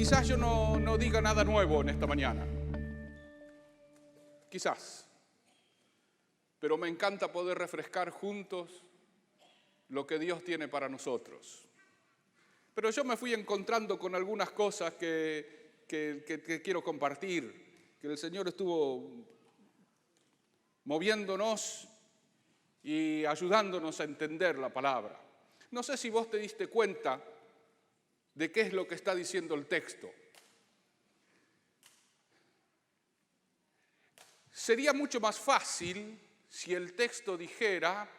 Quizás yo no diga nada nuevo en esta mañana. Quizás. Pero me encanta poder refrescar juntos lo que Dios tiene para nosotros. Pero yo me fui encontrando con algunas cosas que quiero compartir, que el Señor estuvo moviéndonos y ayudándonos a entender la palabra. No sé si vos te diste cuenta de qué es lo que está diciendo el texto. Sería mucho más fácil si el texto dijera: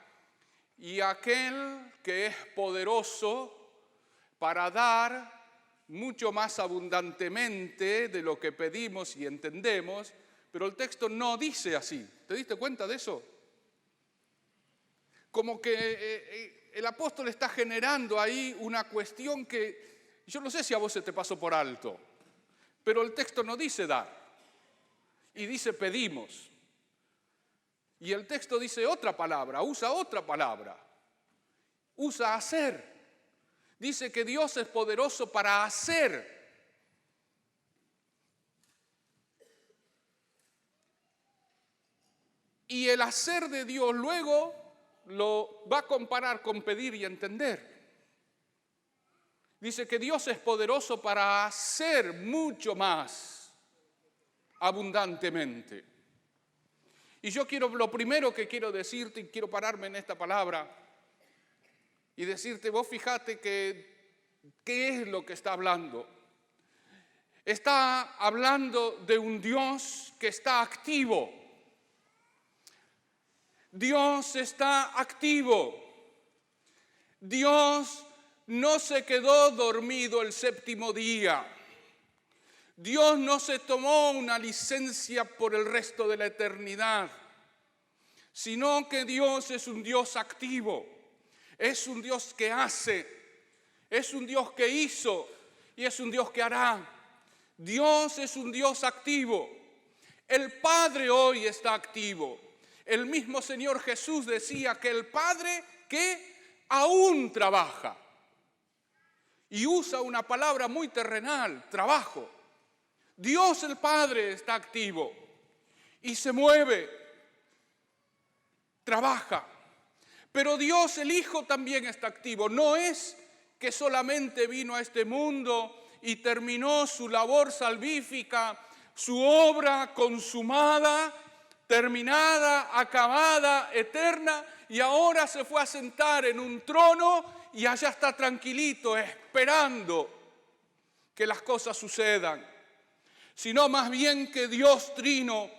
y aquel que es poderoso para dar mucho más abundantemente de lo que pedimos y entendemos, pero el texto no dice así. ¿Te diste cuenta de eso? Como que el apóstol está generando ahí una cuestión que yo no sé si a vos se te pasó por alto, pero el texto no dice dar, y dice pedimos. Y el texto dice otra palabra, usa otra palabra, usa hacer. Dice que Dios es poderoso para hacer. Y el hacer de Dios luego lo va a comparar con pedir y entender. Dice que Dios es poderoso para hacer mucho más abundantemente. Y yo lo primero que quiero decirte, y quiero pararme en esta palabra y decirte, vos fíjate que qué es lo que está hablando. Está hablando de un Dios que está activo. Dios está activo. Dios no se quedó dormido el séptimo día. Dios no se tomó una licencia por el resto de la eternidad, sino que Dios es un Dios activo, es un Dios que hace, es un Dios que hizo y es un Dios que hará. Dios es un Dios activo. El Padre hoy está activo. El mismo Señor Jesús decía que el Padre que aún trabaja. Y usa una palabra muy terrenal, trabajo. Dios el Padre está activo y se mueve, trabaja. Pero Dios el Hijo también está activo. No es que solamente vino a este mundo y terminó su labor salvífica, su obra consumada, terminada, acabada, eterna, y ahora se fue a sentar en un trono y allá está tranquilito esperando que las cosas sucedan. Sino más bien que Dios Trino,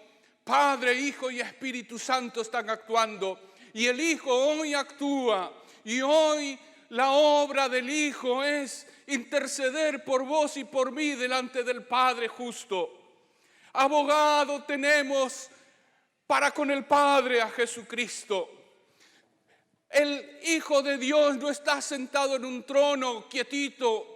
Padre, Hijo y Espíritu Santo están actuando. Y el Hijo hoy actúa. Y hoy la obra del Hijo es interceder por vos y por mí delante del Padre justo. Abogado tenemos para con el Padre a Jesucristo. El Hijo de Dios no está sentado en un trono quietito.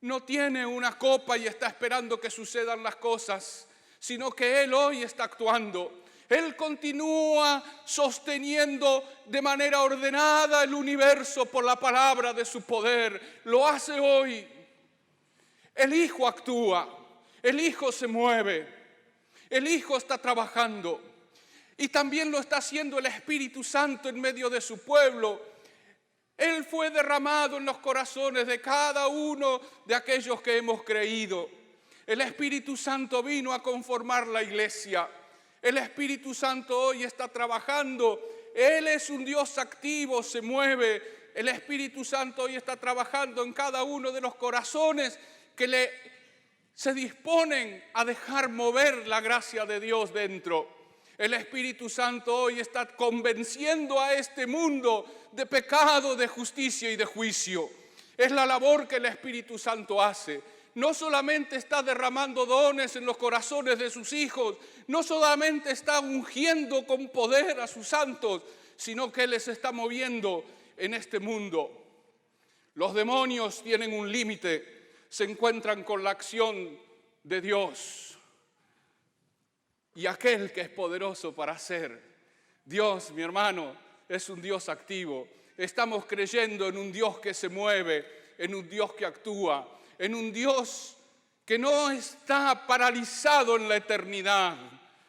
No tiene una copa y está esperando que sucedan las cosas, sino que Él hoy está actuando. Él continúa sosteniendo de manera ordenada el universo por la palabra de su poder. Lo hace hoy. El Hijo actúa, el Hijo se mueve, el Hijo está trabajando. Y también lo está haciendo el Espíritu Santo en medio de su pueblo. Él fue derramado en los corazones de cada uno de aquellos que hemos creído. El Espíritu Santo vino a conformar la iglesia. El Espíritu Santo hoy está trabajando. Él es un Dios activo, se mueve. El Espíritu Santo hoy está trabajando en cada uno de los corazones que se disponen a dejar mover la gracia de Dios dentro. El Espíritu Santo hoy está convenciendo a este mundo de pecado, de justicia y de juicio. Es la labor que el Espíritu Santo hace. No solamente está derramando dones en los corazones de sus hijos, no solamente está ungiendo con poder a sus santos, sino que Él les está moviendo en este mundo. Los demonios tienen un límite, se encuentran con la acción de Dios. Y aquel que es poderoso para hacer. Dios, mi hermano, es un Dios activo. Estamos creyendo en un Dios que se mueve, en un Dios que actúa, en un Dios que no está paralizado en la eternidad,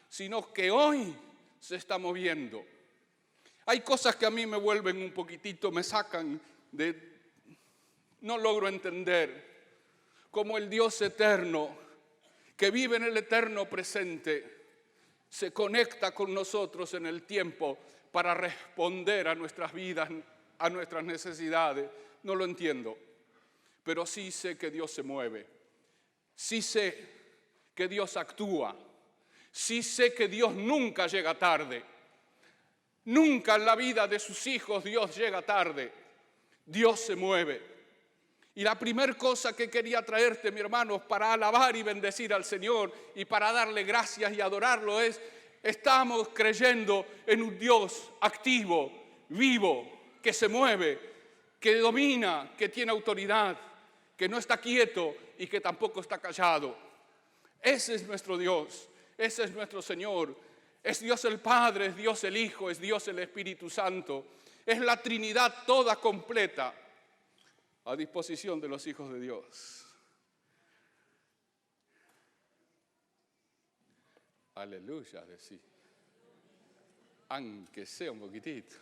sino que hoy se está moviendo. Hay cosas que a mí me vuelven un poquitito, me sacan de... No logro entender cómo el Dios eterno, que vive en el eterno presente, se conecta con nosotros en el tiempo para responder a nuestras vidas, a nuestras necesidades. No lo entiendo, pero sí sé que Dios se mueve. Sí sé que Dios actúa. Sí sé que Dios nunca llega tarde. Nunca en la vida de sus hijos Dios llega tarde. Dios se mueve. Y la primera cosa que quería traerte, mi hermano, para alabar y bendecir al Señor y para darle gracias y adorarlo es: estamos creyendo en un Dios activo, vivo, que se mueve, que domina, que tiene autoridad, que no está quieto y que tampoco está callado. Ese es nuestro Dios, ese es nuestro Señor. Es Dios el Padre, es Dios el Hijo, es Dios el Espíritu Santo. Es la Trinidad toda completa a disposición de los hijos de Dios. Aleluya, decir. Aunque sea un poquitito.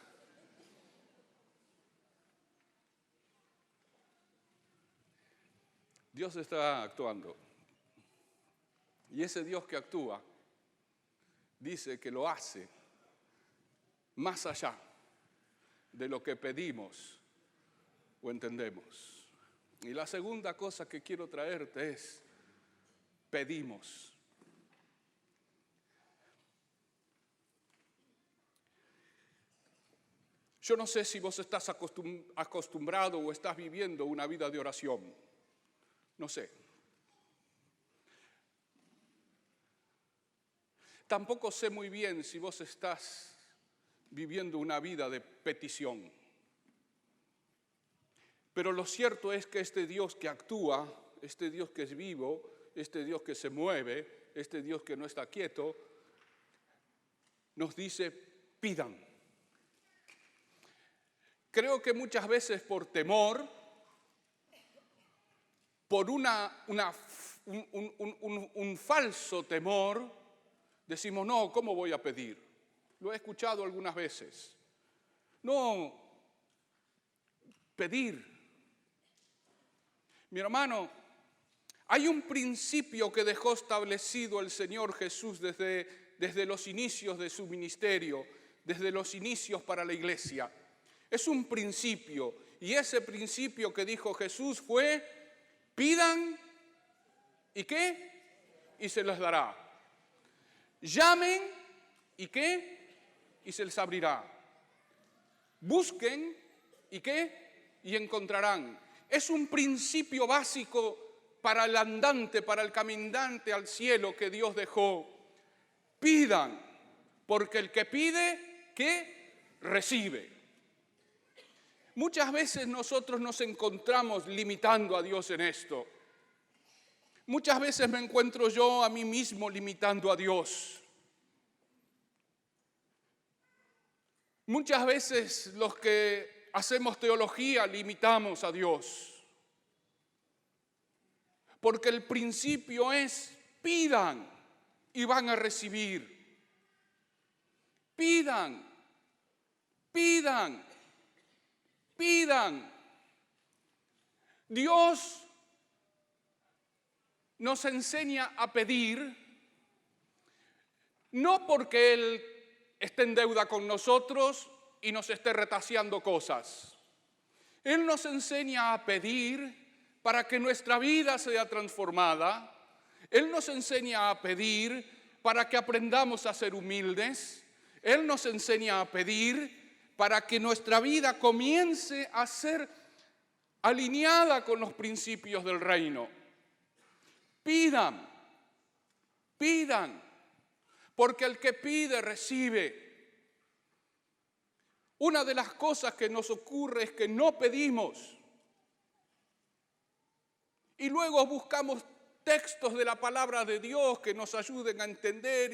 Dios está actuando. Y ese Dios que actúa, dice que lo hace más allá de lo que pedimos o entendemos. Y la segunda cosa que quiero traerte es: pedimos. Yo no sé si vos estás acostumbrado o estás viviendo una vida de oración. No sé. Tampoco sé muy bien si vos estás viviendo una vida de petición. Pero lo cierto es que este Dios que actúa, este Dios que es vivo, este Dios que se mueve, este Dios que no está quieto, nos dice: pidan. Creo que muchas veces por temor, por un falso temor, decimos: no, ¿cómo voy a pedir? Lo he escuchado algunas veces. No, pedir. Mi hermano, hay un principio que dejó establecido el Señor Jesús desde los inicios de su ministerio, desde los inicios para la iglesia. Es un principio, y ese principio que dijo Jesús fue: pidan, ¿y qué? Y se les dará. Llamen, ¿y qué? Y se les abrirá. Busquen, ¿y qué? Y encontrarán. Es un principio básico para el andante, para el caminante al cielo que Dios dejó. Pidan, porque el que pide, ¿qué? Recibe. Muchas veces nosotros nos encontramos limitando a Dios en esto. Muchas veces me encuentro yo a mí mismo limitando a Dios. Muchas veces los que hacemos teología limitamos a Dios. Porque el principio es: pidan y van a recibir. Pidan, pidan, pidan. Dios nos enseña a pedir, no porque Él esté en deuda con nosotros y nos esté retaseando cosas. Él nos enseña a pedir para que nuestra vida sea transformada. Él nos enseña a pedir para que aprendamos a ser humildes. Él nos enseña a pedir para que nuestra vida comience a ser alineada con los principios del reino. Pidan, pidan, porque el que pide recibe. Una de las cosas que nos ocurre es que no pedimos y luego buscamos textos de la palabra de Dios que nos ayuden a entender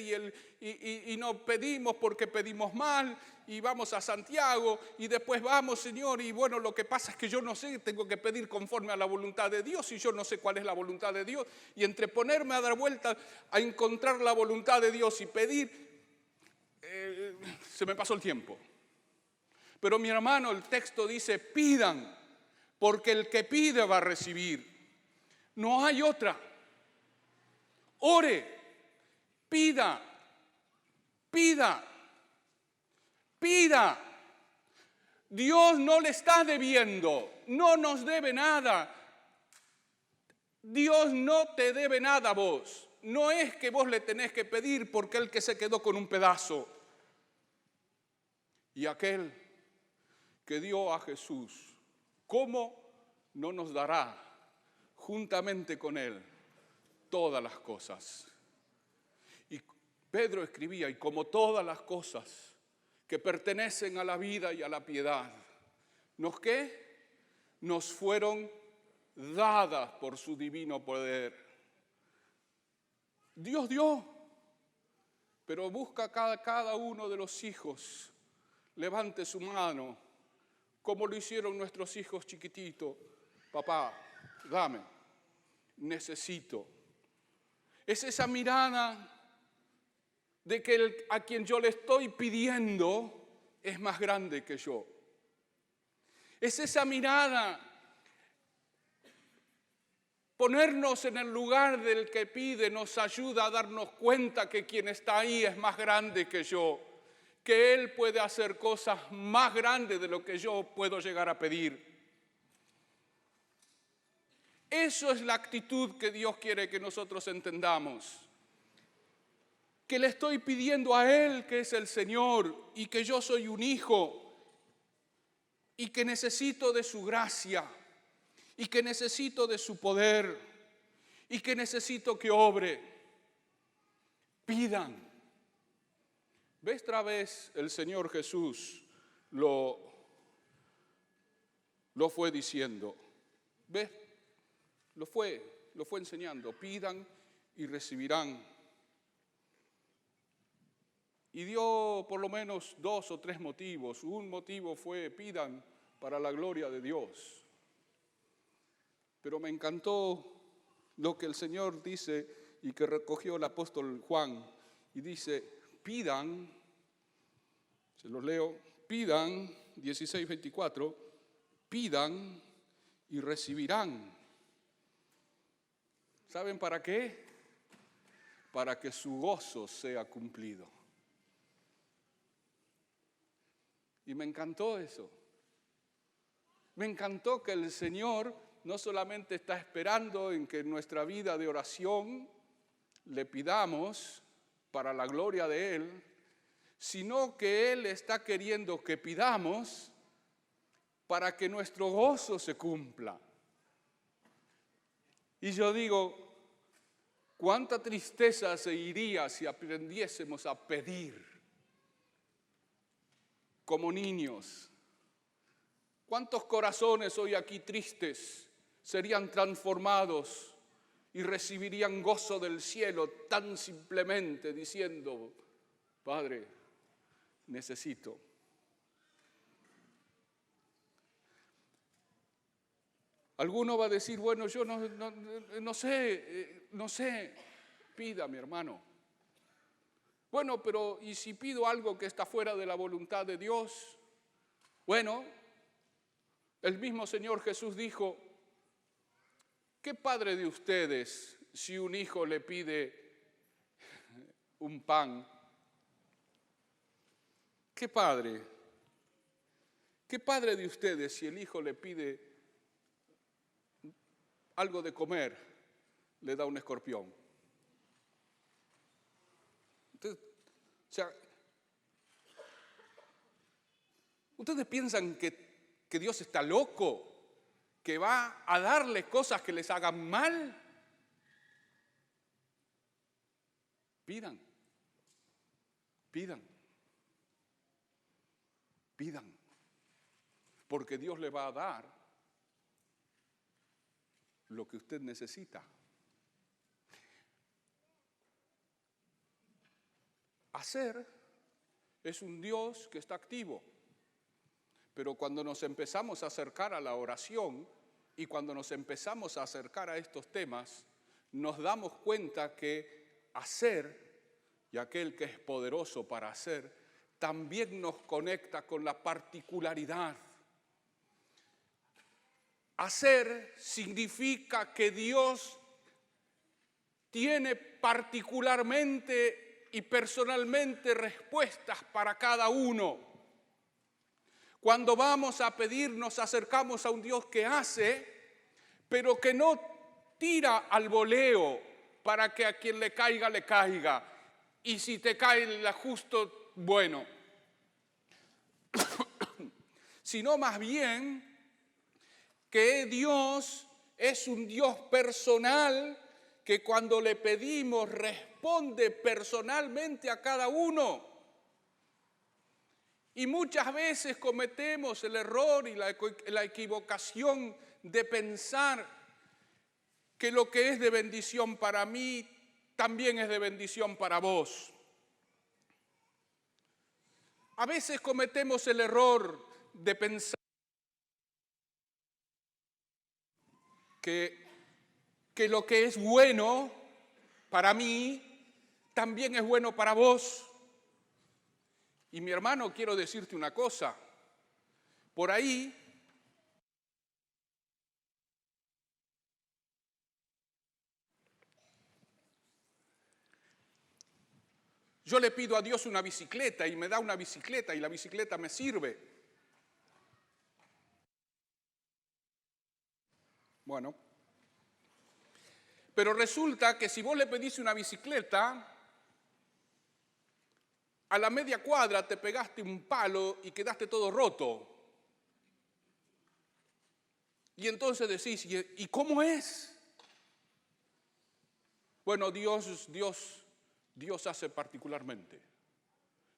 y no pedimos porque pedimos mal y vamos a Santiago y después vamos, Señor, y bueno, lo que pasa es que yo no sé, tengo que pedir conforme a la voluntad de Dios y yo no sé cuál es la voluntad de Dios, y entre ponerme a dar vueltas a encontrar la voluntad de Dios y pedir, se me pasó el tiempo. Pero mi hermano, el texto dice, pidan, porque el que pide va a recibir. No hay otra. Ore, pida, pida, pida. Dios no le está debiendo, no nos debe nada. Dios no te debe nada a vos. No es que vos le tenés que pedir porque el que se quedó con un pedazo. Y aquel que dio a Jesús, ¿cómo no nos dará juntamente con él todas las cosas? Y Pedro escribía, y como todas las cosas que pertenecen a la vida y a la piedad, nos fueron dadas por su divino poder. Dios dio, pero busca cada uno de los hijos, levante su mano, como lo hicieron nuestros hijos chiquititos. Papá, dame, necesito. Es esa mirada de que a quien yo le estoy pidiendo es más grande que yo. Es esa mirada, ponernos en el lugar del que pide nos ayuda a darnos cuenta que quien está ahí es más grande que yo, que Él puede hacer cosas más grandes de lo que yo puedo llegar a pedir. Eso es la actitud que Dios quiere que nosotros entendamos. Que le estoy pidiendo a Él, que es el Señor, y que yo soy un hijo, y que necesito de su gracia, y que necesito de su poder, y que necesito que obre. Pidan. ¿Ves otra vez el Señor Jesús lo fue diciendo? ¿Ves? Lo fue enseñando. Pidan y recibirán. Y dio por lo menos 2 o 3 motivos. Un motivo fue pidan para la gloria de Dios. Pero me encantó lo que el Señor dice y que recogió el apóstol Juan. Y dice, pidan, se los leo, pidan, 16:24, pidan y recibirán. ¿Saben para qué? Para que su gozo sea cumplido. Y me encantó eso. Me encantó que el Señor no solamente está esperando en que en nuestra vida de oración le pidamos para la gloria de Él, sino que Él está queriendo que pidamos para que nuestro gozo se cumpla. Y yo digo, cuánta tristeza se iría si aprendiésemos a pedir como niños. ¿Cuántos corazones hoy aquí tristes serían transformados y recibirían gozo del cielo tan simplemente diciendo, Padre, necesito? Alguno va a decir, bueno, yo no sé, pida, mi hermano. Bueno, pero ¿y si pido algo que está fuera de la voluntad de Dios? Bueno, el mismo Señor Jesús dijo, ¿qué padre de ustedes, si un hijo le pide un pan? ¿Qué padre de ustedes, si el hijo le pide algo de comer, le da un escorpión? Entonces, ¿ustedes piensan que Dios está loco? ¿Que va a darles cosas que les hagan mal? Pidan, pidan, pidan, porque Dios le va a dar lo que usted necesita. Hacer es un Dios que está activo. Pero cuando nos empezamos a acercar a la oración y cuando nos empezamos a acercar a estos temas, nos damos cuenta que hacer, y aquel que es poderoso para hacer, también nos conecta con la particularidad. Hacer significa que Dios tiene particularmente y personalmente respuestas para cada uno. Cuando vamos a pedir, nos acercamos a un Dios que hace, pero que no tira al voleo para que a quien le caiga, le caiga. Y si te cae el justo, bueno. Sino más bien que Dios es un Dios personal que cuando le pedimos responde personalmente a cada uno. Y muchas veces cometemos el error y la equivocación de pensar que lo que es de bendición para mí también es de bendición para vos. A veces cometemos el error de pensar que lo que es bueno para mí también es bueno para vos. Y mi hermano, quiero decirte una cosa, por ahí yo le pido a Dios una bicicleta y me da una bicicleta y la bicicleta me sirve. Bueno, pero resulta que si vos le pedís una bicicleta, a la media cuadra te pegaste un palo y quedaste todo roto. Y entonces decís, ¿y cómo es? Bueno, Dios hace particularmente.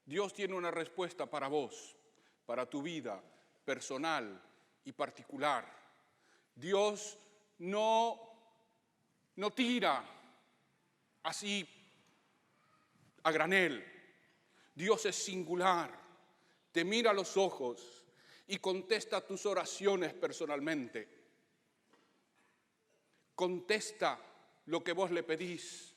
Dios tiene una respuesta para vos, para tu vida personal y particular. Dios no tira así a granel. Dios es singular, te mira a los ojos y contesta tus oraciones personalmente. Contesta lo que vos le pedís.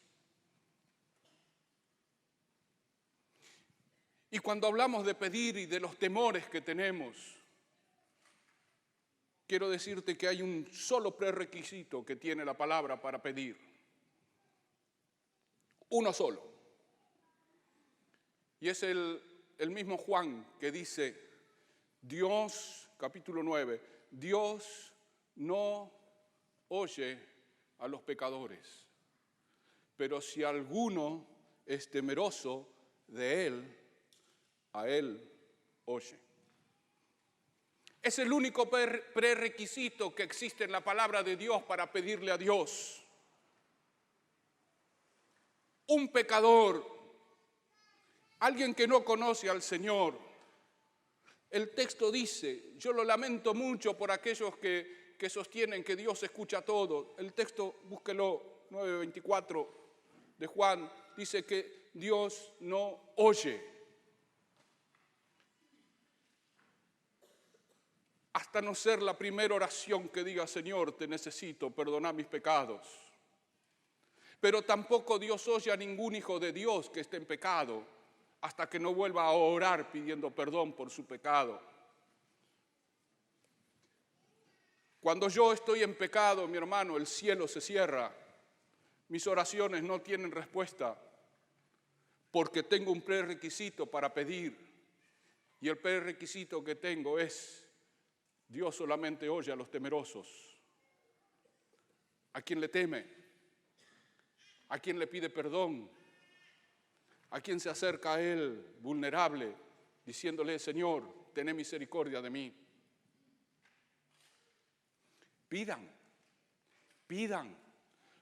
Y cuando hablamos de pedir y de los temores que tenemos, quiero decirte que hay un solo prerequisito que tiene la palabra para pedir. Uno solo. Y es el mismo Juan que dice, Dios, capítulo 9, Dios no oye a los pecadores, pero si alguno es temeroso de Él, a Él oye. Es el único prerequisito que existe en la palabra de Dios para pedirle a Dios. Un pecador, alguien que no conoce al Señor. El texto dice, yo lo lamento mucho por aquellos que sostienen que Dios escucha todo. El texto, búsquelo, 9:24 de Juan, dice que Dios no oye. Hasta no ser la primera oración que diga, Señor, te necesito, perdona mis pecados. Pero tampoco Dios oye a ningún hijo de Dios que esté en pecado, hasta que no vuelva a orar pidiendo perdón por su pecado. Cuando yo estoy en pecado, mi hermano, el cielo se cierra. Mis oraciones no tienen respuesta, porque tengo un prerequisito para pedir. Y el prerequisito que tengo es, Dios solamente oye a los temerosos. ¿A quién le teme? ¿A quién le pide perdón? ¿A quién se acerca a Él vulnerable, diciéndole, Señor, ten misericordia de mí? Pidan,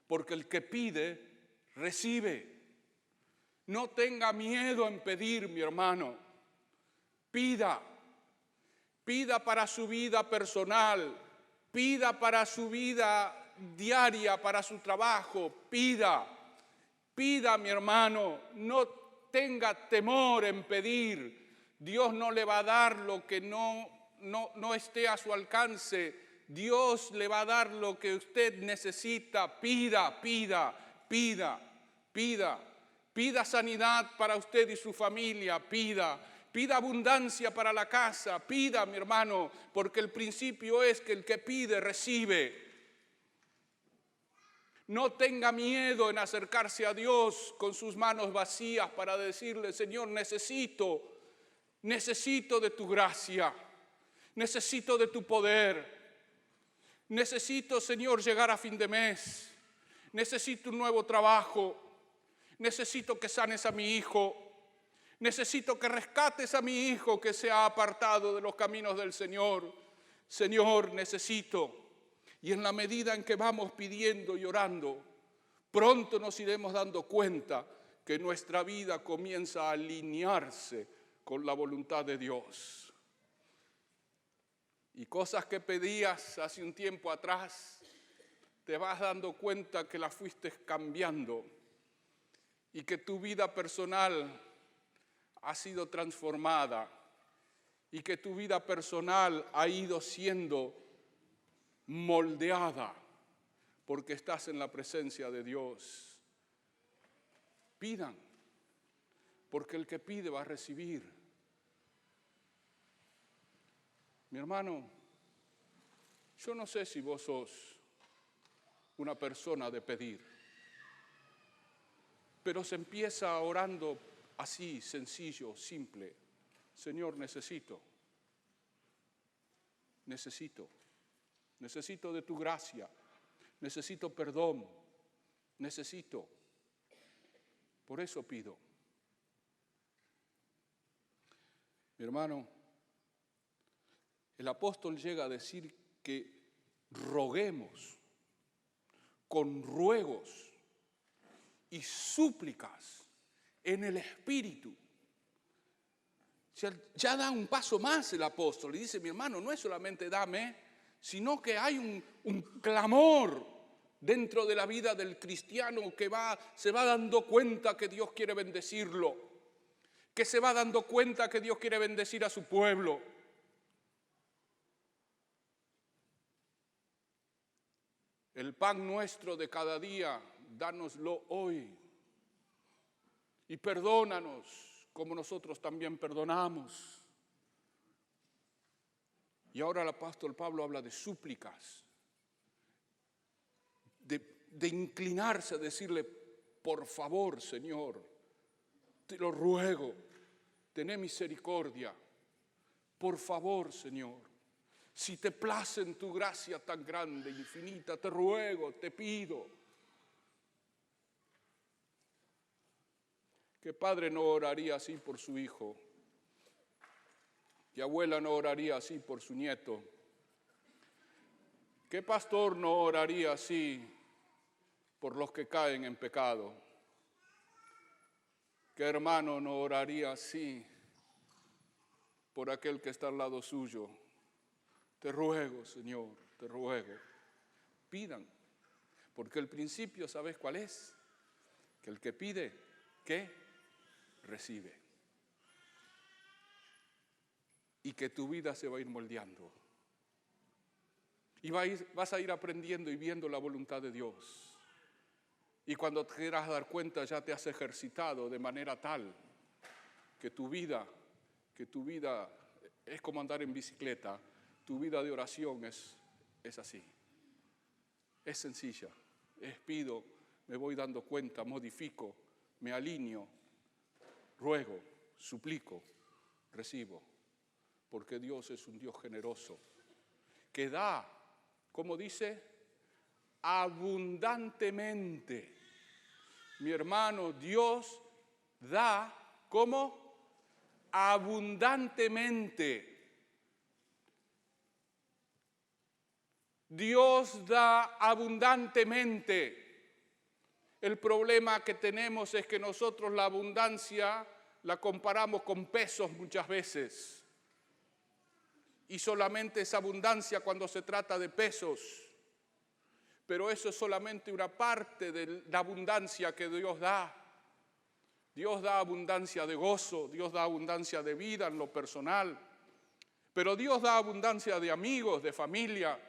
porque el que pide, recibe. No tenga miedo en pedir, mi hermano. Pida para su vida personal, pida para su vida diaria, para su trabajo, pida, mi hermano, no tenga temor en pedir. Dios no le va a dar lo que no esté a su alcance. Dios le va a dar lo que usted necesita. Pida, pida, pida, pida. Pida sanidad para usted y su familia, pida. Pida abundancia para la casa, pida, mi hermano, porque el principio es que el que pide, recibe. No tenga miedo en acercarse a Dios con sus manos vacías para decirle, Señor, necesito de tu gracia, necesito de tu poder, necesito, Señor, llegar a fin de mes, necesito un nuevo trabajo, necesito que sanes a mi hijo, necesito que rescates a mi hijo que se ha apartado de los caminos del Señor. Señor, necesito. Y en la medida en que vamos pidiendo y orando, pronto nos iremos dando cuenta que nuestra vida comienza a alinearse con la voluntad de Dios. Y cosas que pedías hace un tiempo atrás, te vas dando cuenta que las fuiste cambiando y que tu vida personal ha sido transformada y que tu vida personal ha ido siendo moldeada porque estás en la presencia de Dios. Pidan, porque el que pide va a recibir. Mi hermano, yo no sé si vos sos una persona de pedir, pero se empieza orando así, sencillo, simple. Señor, necesito de tu gracia, necesito perdón, necesito. Por eso pido. Mi hermano, el apóstol llega a decir que roguemos con ruegos y súplicas en el Espíritu. O sea, ya da un paso más el apóstol y dice, mi hermano, no es solamente dame, sino que hay un clamor dentro de la vida del cristiano que se va dando cuenta que Dios quiere bendecirlo, que se va dando cuenta que Dios quiere bendecir a su pueblo. El pan nuestro de cada día, dánoslo hoy. Y perdónanos como nosotros también perdonamos. Y ahora el apóstol Pablo habla de súplicas, de inclinarse a decirle, por favor, Señor, te lo ruego, tené misericordia. Por favor, Señor, si te place en tu gracia tan grande, infinita, te ruego, te pido. ¿Qué padre no oraría así por su hijo? ¿Qué abuela no oraría así por su nieto? ¿Qué pastor no oraría así por los que caen en pecado? ¿Qué hermano no oraría así por aquel que está al lado suyo? Te ruego, Señor, te ruego. Pidan, porque el principio, ¿sabes cuál es? Que el que pide, ¿qué? Recibe. Y que tu vida se va a ir moldeando. Y vas a ir aprendiendo y viendo la voluntad de Dios. Y cuando te quieras dar cuenta, ya te has ejercitado de manera tal que tu vida es como andar en bicicleta. Tu vida de oración es así. Es sencilla. Pido, me voy dando cuenta, modifico, me alineo, ruego, suplico, recibo. Porque Dios es un Dios generoso, que da, ¿cómo dice? Abundantemente. Mi hermano, Dios da, ¿cómo? Abundantemente. Dios da abundantemente. El problema que tenemos es que nosotros la abundancia la comparamos con pesos muchas veces. Y solamente es abundancia cuando se trata de pesos. Pero eso es solamente una parte de la abundancia que Dios da. Dios da abundancia de gozo, Dios da abundancia de vida en lo personal, pero Dios da abundancia de amigos, de familia.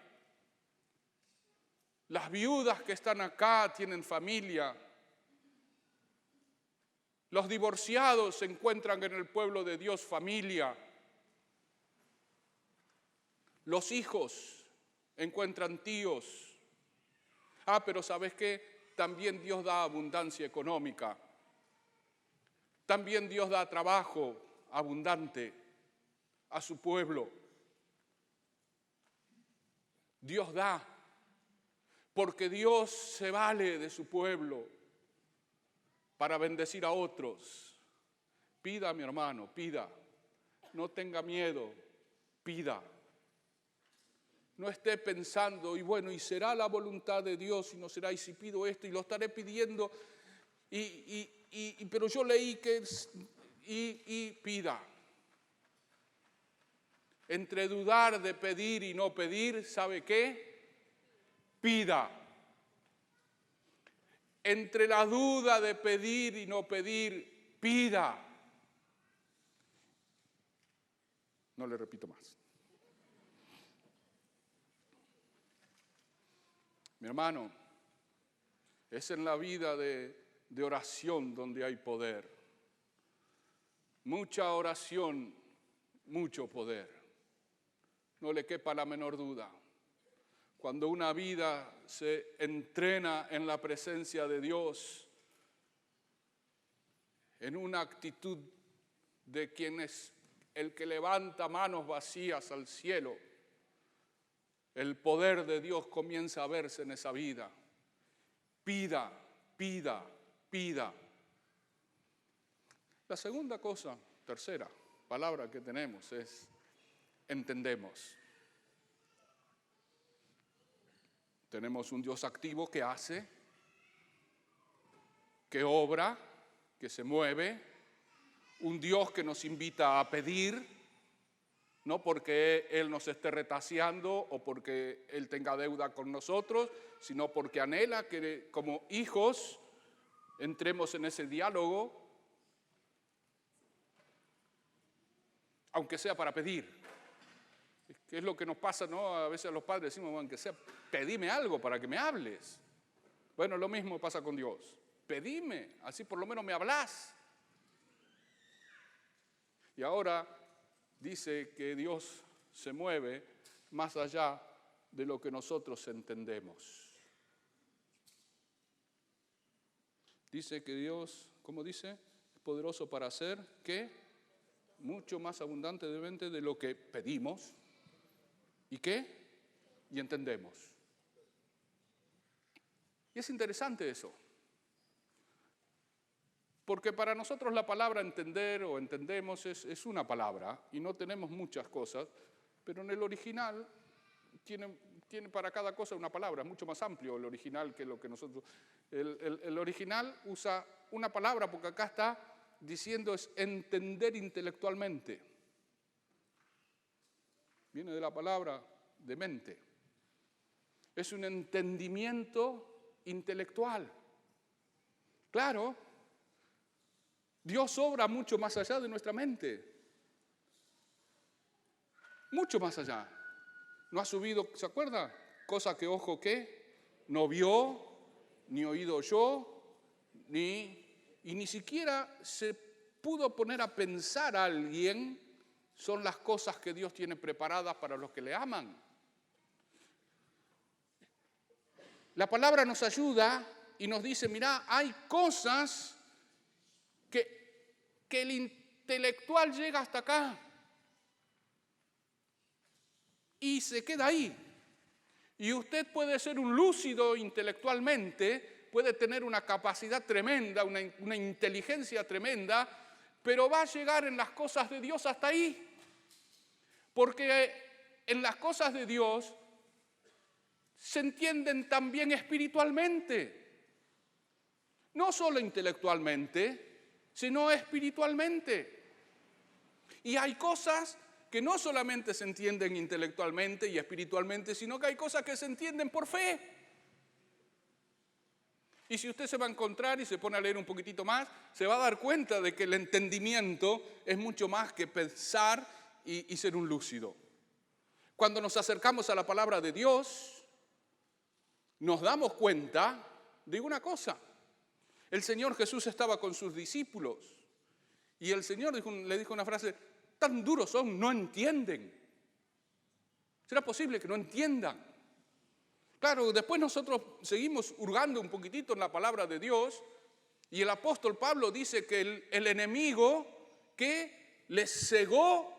Las viudas que están acá tienen familia. Los divorciados encuentran en el pueblo de Dios familia. Los hijos encuentran tíos. Pero ¿sabes qué? También Dios da abundancia económica. También Dios da trabajo abundante a su pueblo. Dios da, porque Dios se vale de su pueblo para bendecir a otros. Pida, mi hermano, pida. No tenga miedo, pida. No esté pensando, y bueno, y será la voluntad de Dios, y no será, y si pido esto, y lo estaré pidiendo, pero yo leí que, y pida. Entre dudar de pedir y no pedir, ¿sabe qué? Pida. Entre la duda de pedir y no pedir, pida. No le repito más. Mi hermano, es en la vida de oración donde hay poder. Mucha oración, mucho poder. No le quepa la menor duda. Cuando una vida se entrena en la presencia de Dios, en una actitud de quien es el que levanta manos vacías al cielo, el poder de Dios comienza a verse en esa vida. Pida, pida, pida. La segunda cosa, tercera palabra que tenemos es entendemos. Tenemos un Dios activo que hace, que obra, que se mueve, un Dios que nos invita a pedir, no porque Él nos esté retaseando o porque Él tenga deuda con nosotros, sino porque anhela que como hijos entremos en ese diálogo, aunque sea para pedir. ¿Qué es lo que nos pasa, no? A veces a los padres decimos, aunque sea, pedime algo para que me hables. Bueno, lo mismo pasa con Dios. Pedime, así por lo menos me hablas. Y ahora dice que Dios se mueve más allá de lo que nosotros entendemos. Dice que Dios, ¿cómo dice? Es poderoso para hacer, ¿qué? Mucho más abundantemente de lo que pedimos. ¿Y qué? Y entendemos. Y es interesante eso. Porque para nosotros la palabra entender o entendemos es una palabra y no tenemos muchas cosas, pero en el original tiene para cada cosa una palabra, es mucho más amplio el original que lo que nosotros... El original usa una palabra porque acá está diciendo es entender intelectualmente. Viene de la palabra de mente. Es un entendimiento intelectual. Claro, Dios obra mucho más allá de nuestra mente. Mucho más allá. No ha subido, ¿se acuerda? Cosa que ojo que no vio, ni oído oyó, ni siquiera se pudo poner a pensar a alguien, son las cosas que Dios tiene preparadas para los que le aman. La palabra nos ayuda y nos dice, mirá, hay cosas que el intelectual llega hasta acá y se queda ahí. Y usted puede ser un lúcido intelectualmente, puede tener una capacidad tremenda, una inteligencia tremenda, pero va a llegar en las cosas de Dios hasta ahí. Porque en las cosas de Dios se entienden también espiritualmente. No solo intelectualmente, sino espiritualmente. Y hay cosas que no solamente se entienden intelectualmente y espiritualmente, sino que hay cosas que se entienden por fe. Y si usted se va a encontrar y se pone a leer un poquitito más, se va a dar cuenta de que el entendimiento es mucho más que pensar y ser un lúcido. Cuando nos acercamos a la palabra de Dios, nos damos cuenta de una cosa. El Señor Jesús estaba con sus discípulos y el Señor le dijo una frase: tan duros son, no entienden. ¿Será posible que no entiendan? Claro, después nosotros seguimos hurgando un poquitito en la palabra de Dios y el apóstol Pablo dice que el enemigo que les cegó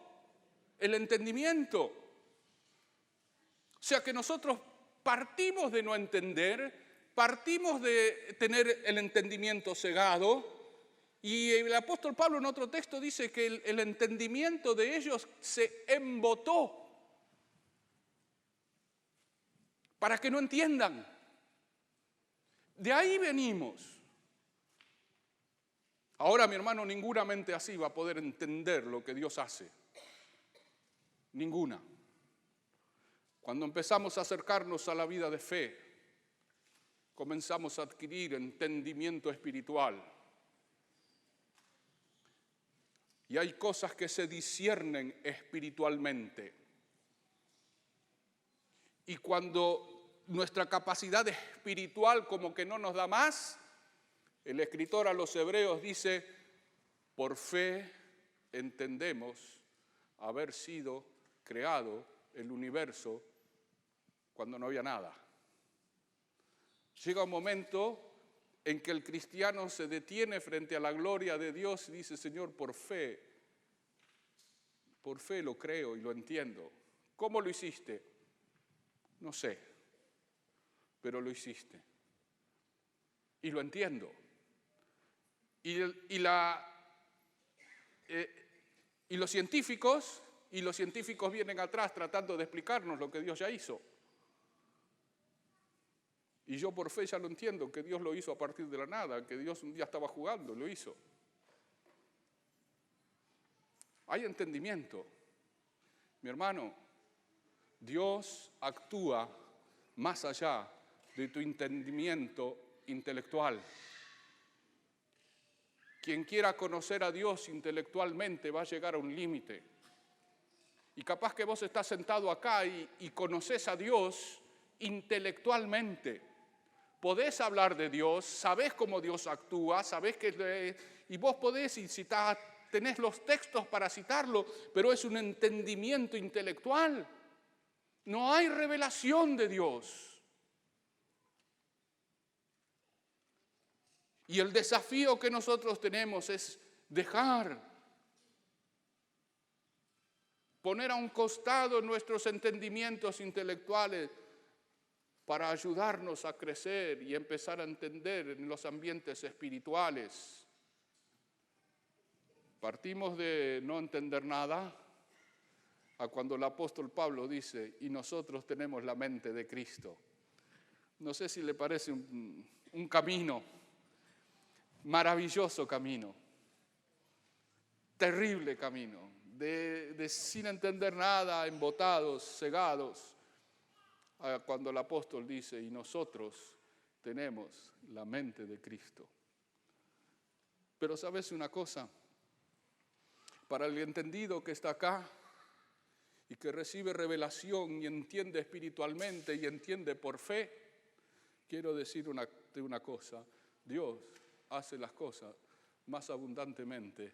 el entendimiento. O sea que nosotros partimos de no entender, partimos de tener el entendimiento cegado y el apóstol Pablo en otro texto dice que el entendimiento de ellos se embotó para que no entiendan. De ahí venimos. Ahora, mi hermano, ninguna mente así va a poder entender lo que Dios hace. Ninguna. Cuando empezamos a acercarnos a la vida de fe, comenzamos a adquirir entendimiento espiritual. Y hay cosas que se disciernen espiritualmente. Y cuando nuestra capacidad espiritual como que no nos da más, el escritor a los Hebreos dice: por fe entendemos haber sido creado el universo cuando no había nada. Llega un momento en que el cristiano se detiene frente a la gloria de Dios y dice: Señor, por fe lo creo y lo entiendo. ¿Cómo lo hiciste? No sé, pero lo hiciste. Y lo entiendo. Y los científicos vienen atrás tratando de explicarnos lo que Dios ya hizo. Y yo por fe ya lo entiendo, que Dios lo hizo a partir de la nada, que Dios un día estaba jugando, lo hizo. Hay entendimiento. Mi hermano, Dios actúa más allá de tu entendimiento intelectual. Quien quiera conocer a Dios intelectualmente va a llegar a un límite. Y capaz que vos estás sentado acá y conoces a Dios intelectualmente. Podés hablar de Dios, sabés cómo Dios actúa, sabés que... Y vos podés, y tenés los textos para citarlo, pero es un entendimiento intelectual. No hay revelación de Dios. Y el desafío que nosotros tenemos es poner a un costado nuestros entendimientos intelectuales para ayudarnos a crecer y empezar a entender en los ambientes espirituales. Partimos de no entender nada a cuando el apóstol Pablo dice: y nosotros tenemos la mente de Cristo. No sé si le parece un camino, maravilloso camino, terrible camino, de sin entender nada, embotados, cegados, a cuando el apóstol dice: y nosotros tenemos la mente de Cristo. Pero ¿sabes una cosa? Para el entendido que está acá y que recibe revelación y entiende espiritualmente y entiende por fe, quiero decir una cosa: Dios hace las cosas más abundantemente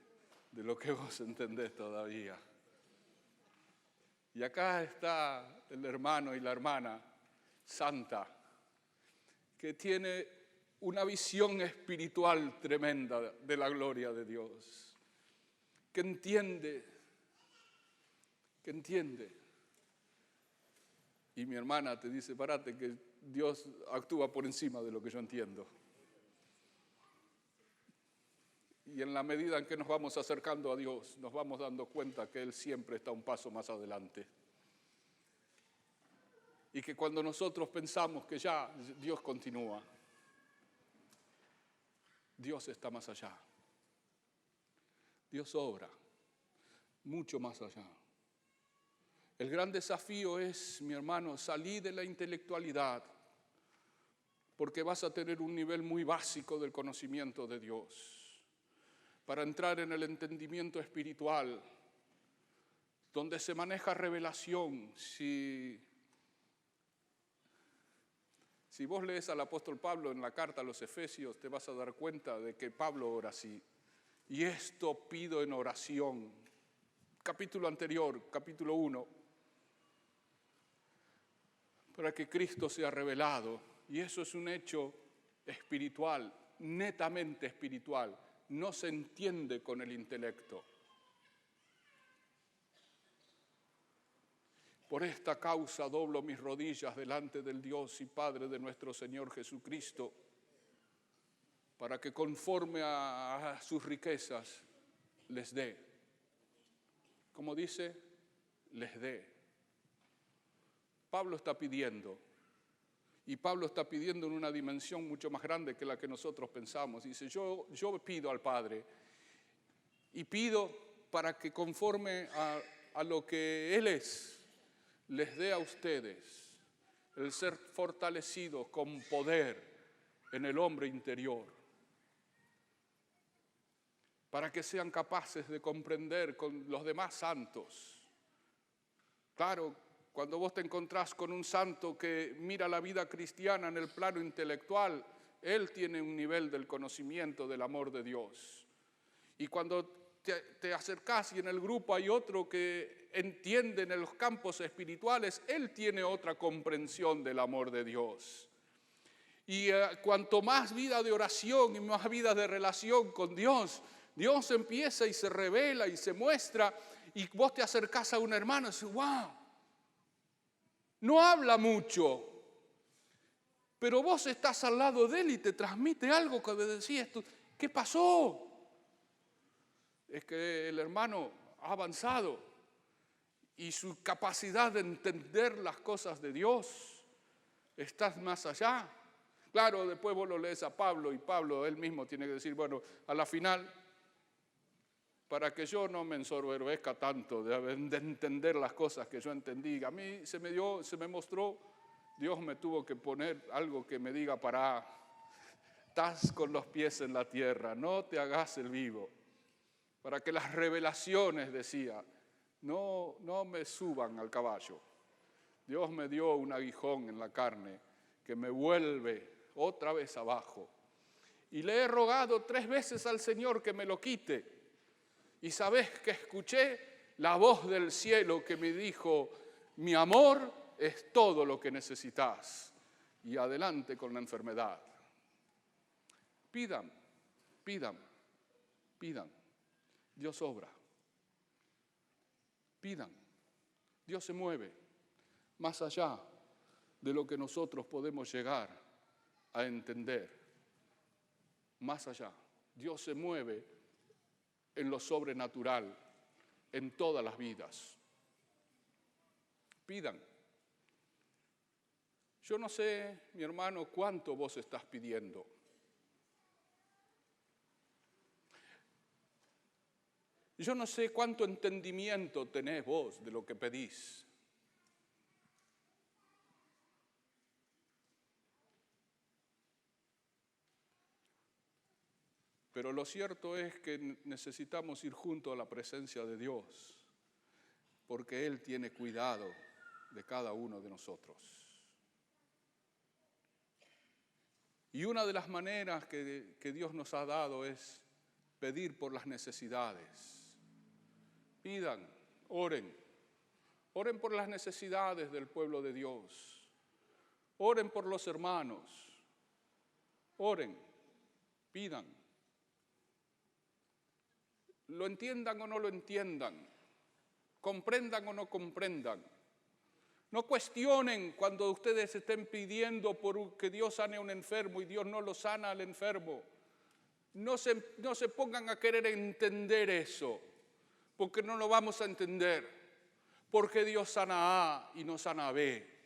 de lo que vos entendés todavía. Y acá está el hermano y la hermana santa, que tiene una visión espiritual tremenda de la gloria de Dios, que entiende. Y mi hermana te dice: párate, que Dios actúa por encima de lo que yo entiendo. Y en la medida en que nos vamos acercando a Dios, nos vamos dando cuenta que Él siempre está un paso más adelante. Y que cuando nosotros pensamos que ya Dios continúa, Dios está más allá. Dios obra mucho más allá. El gran desafío es, mi hermano, salir de la intelectualidad porque vas a tener un nivel muy básico del conocimiento de Dios. Para entrar en el entendimiento espiritual, donde se maneja revelación. Si vos lees al apóstol Pablo en la carta a los Efesios, te vas a dar cuenta de que Pablo ora así. Y esto pido en oración. Capítulo anterior, capítulo 1. Para que Cristo sea revelado. Y eso es un hecho espiritual, netamente espiritual. No se entiende con el intelecto. Por esta causa doblo mis rodillas delante del Dios y Padre de nuestro Señor Jesucristo, para que conforme a sus riquezas les dé. Como dice, les dé. Pablo está pidiendo, y Pablo está pidiendo en una dimensión mucho más grande que la que nosotros pensamos. Dice, yo pido al Padre, y pido para que conforme a lo que Él es, les dé a ustedes el ser fortalecidos con poder en el hombre interior, para que sean capaces de comprender con los demás santos. Claro, cuando vos te encontrás con un santo que mira la vida cristiana en el plano intelectual, él tiene un nivel del conocimiento del amor de Dios. Y cuando te acercás y en el grupo hay otro que entiende en los campos espirituales, él tiene otra comprensión del amor de Dios. Y cuanto más vida de oración y más vida de relación con Dios, Dios empieza y se revela y se muestra, y vos te acercás a un hermano y dices, wow, no habla mucho, pero vos estás al lado de él y te transmite algo que decís, ¿qué pasó? Es que el hermano ha avanzado y su capacidad de entender las cosas de Dios está más allá. Claro, después vos lo lees a Pablo y Pablo él mismo tiene que decir, bueno, a la final, para que yo no me ensoberbezca tanto de entender las cosas que yo entendí, a mí se me mostró, Dios me tuvo que poner algo que me diga, pará, estás con los pies en la tierra, no te hagas el vivo. Para que las revelaciones, decía, no me suban al caballo. Dios me dio un aguijón en la carne que me vuelve otra vez abajo. Y le he rogado 3 veces al Señor que me lo quite. Y sabés que escuché la voz del cielo que me dijo, mi amor es todo lo que necesitas. Y adelante con la enfermedad. Pidan, pidan, pidan. Dios obra. Pidan. Dios se mueve más allá de lo que nosotros podemos llegar a entender. Más allá. Dios se mueve en lo sobrenatural, en todas las vidas. Pidan. Yo no sé, mi hermano, cuánto vos estás pidiendo. Yo no sé cuánto entendimiento tenés vos de lo que pedís. Pero lo cierto es que necesitamos ir junto a la presencia de Dios, porque Él tiene cuidado de cada uno de nosotros. Y una de las maneras que Dios nos ha dado es pedir por las necesidades. Pidan, oren por las necesidades del pueblo de Dios, oren por los hermanos, oren, pidan. Lo entiendan o no lo entiendan, comprendan o no comprendan. No cuestionen cuando ustedes estén pidiendo por que Dios sane a un enfermo y Dios no lo sana al enfermo. No se pongan a querer entender eso, porque no lo vamos a entender. Porque Dios sana A y no sana B.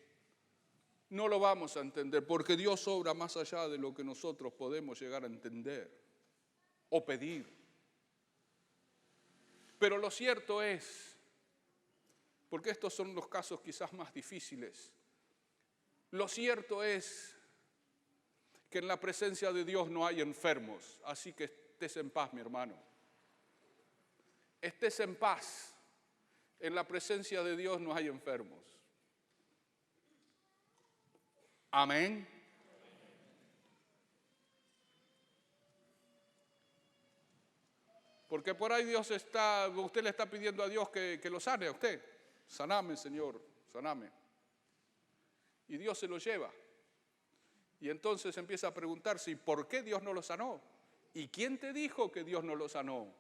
No lo vamos a entender, porque Dios obra más allá de lo que nosotros podemos llegar a entender o pedir. Pero lo cierto es, porque estos son los casos quizás más difíciles, lo cierto es que en la presencia de Dios no hay enfermos. Así que estés en paz, mi hermano. Estés en paz. En la presencia de Dios no hay enfermos. Amén. Porque por ahí usted le está pidiendo a Dios que lo sane a usted. Saname, Señor, saname. Y Dios se lo lleva. Y entonces empieza a preguntarse, ¿y por qué Dios no lo sanó? ¿Y quién te dijo que Dios no lo sanó?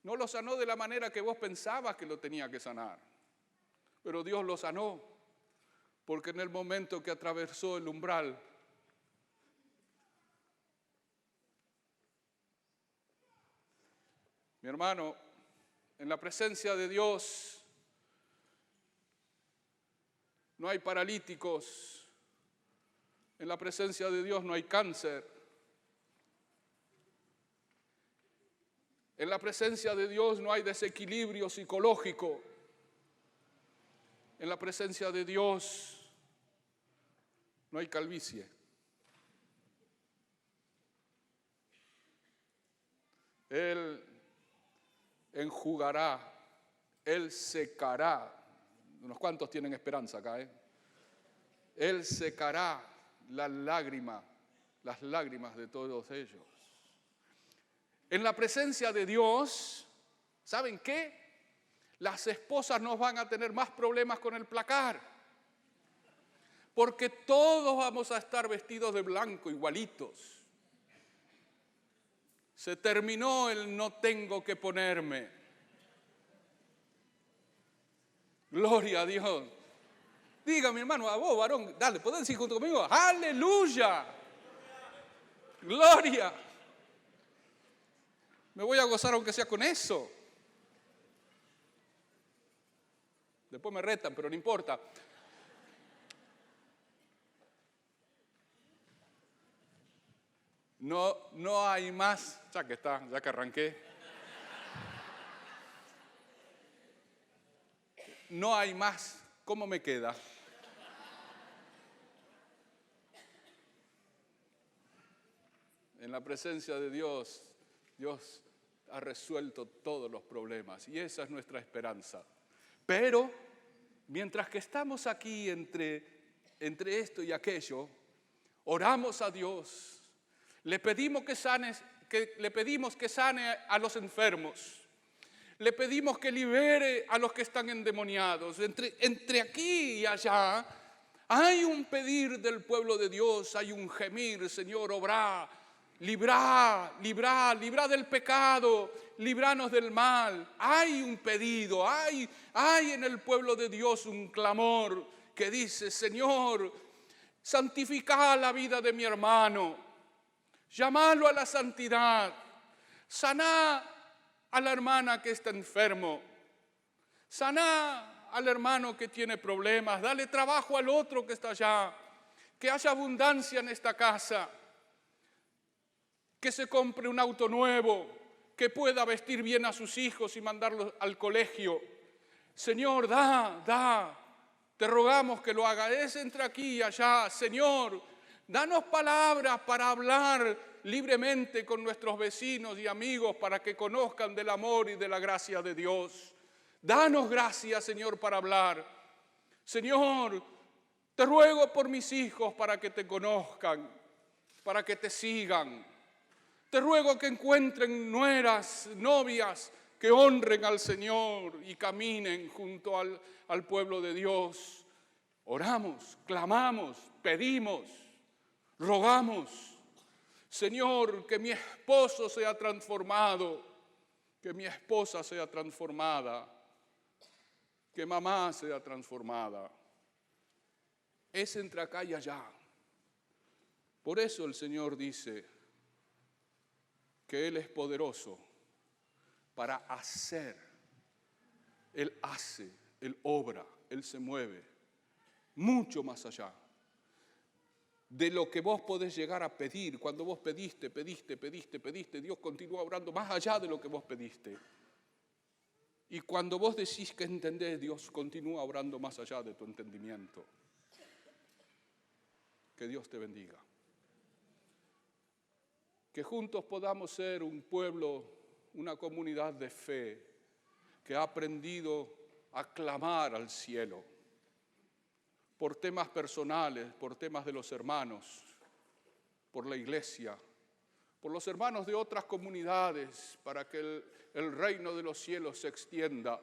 No lo sanó de la manera que vos pensabas que lo tenía que sanar. Pero Dios lo sanó, porque en el momento que atravesó el umbral, mi hermano, en la presencia de Dios no hay paralíticos. En la presencia de Dios no hay cáncer. En la presencia de Dios no hay desequilibrio psicológico. En la presencia de Dios no hay calvicie. Él enjugará, Él secará. Unos cuantos tienen esperanza acá, ¿eh? Él secará las lágrimas de todos ellos. En la presencia de Dios, ¿saben qué? Las esposas no van a tener más problemas con el placar, porque todos vamos a estar vestidos de blanco, igualitos. Se terminó el no tengo que ponerme. Gloria a Dios. Diga, mi hermano, a vos, varón, dale, ¿podés decir junto conmigo? ¡Aleluya! ¡Gloria! Me voy a gozar aunque sea con eso. Después me retan, pero no importa. No hay más, ya que arranqué. No hay más. ¿Cómo me queda? En la presencia de Dios, Dios ha resuelto todos los problemas y esa es nuestra esperanza. Pero, mientras que estamos aquí entre esto y aquello, oramos a Dios, le pedimos que sane a los enfermos, le pedimos que libere a los que están endemoniados. Entre aquí y allá hay un pedir del pueblo de Dios, hay un gemir, Señor, obrá. Librá del pecado, libranos del mal. Hay un pedido, hay en el pueblo de Dios un clamor que dice, Señor, santificá la vida de mi hermano, llamalo a la santidad, saná a la hermana que está enfermo, saná al hermano que tiene problemas, dale trabajo al otro que está allá, que haya abundancia en esta casa. Que se compre un auto nuevo, que pueda vestir bien a sus hijos y mandarlos al colegio. Señor, te rogamos que lo haga. Es entre aquí y allá. Señor, danos palabras para hablar libremente con nuestros vecinos y amigos para que conozcan del amor y de la gracia de Dios. Danos gracia, Señor, para hablar. Señor, te ruego por mis hijos para que te conozcan, para que te sigan. Te ruego que encuentren nueras, novias, que honren al Señor y caminen junto al pueblo de Dios. Oramos, clamamos, pedimos, rogamos. Señor, que mi esposo sea transformado, que mi esposa sea transformada, que mamá sea transformada. Es entre acá y allá. Por eso el Señor dice que Él es poderoso para hacer. Él hace, Él obra, Él se mueve mucho más allá de lo que vos podés llegar a pedir. Cuando vos pediste, Dios continúa obrando más allá de lo que vos pediste. Y cuando vos decís que entendés, Dios continúa obrando más allá de tu entendimiento. Que Dios te bendiga. Que juntos podamos ser un pueblo, una comunidad de fe que ha aprendido a clamar al cielo por temas personales, por temas de los hermanos, por la iglesia, por los hermanos de otras comunidades, para que el reino de los cielos se extienda,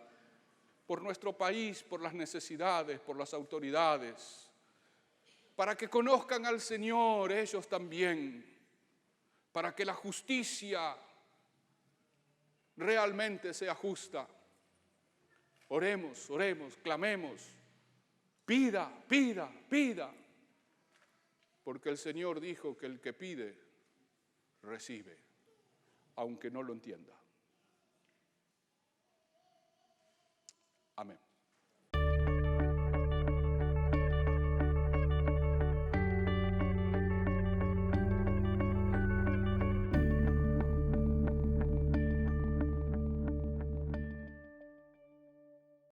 por nuestro país, por las necesidades, por las autoridades, para que conozcan al Señor ellos también, para que la justicia realmente sea justa. Oremos, oremos, clamemos, pida, pida, pida, porque el Señor dijo que el que pide, recibe, aunque no lo entienda. Amén.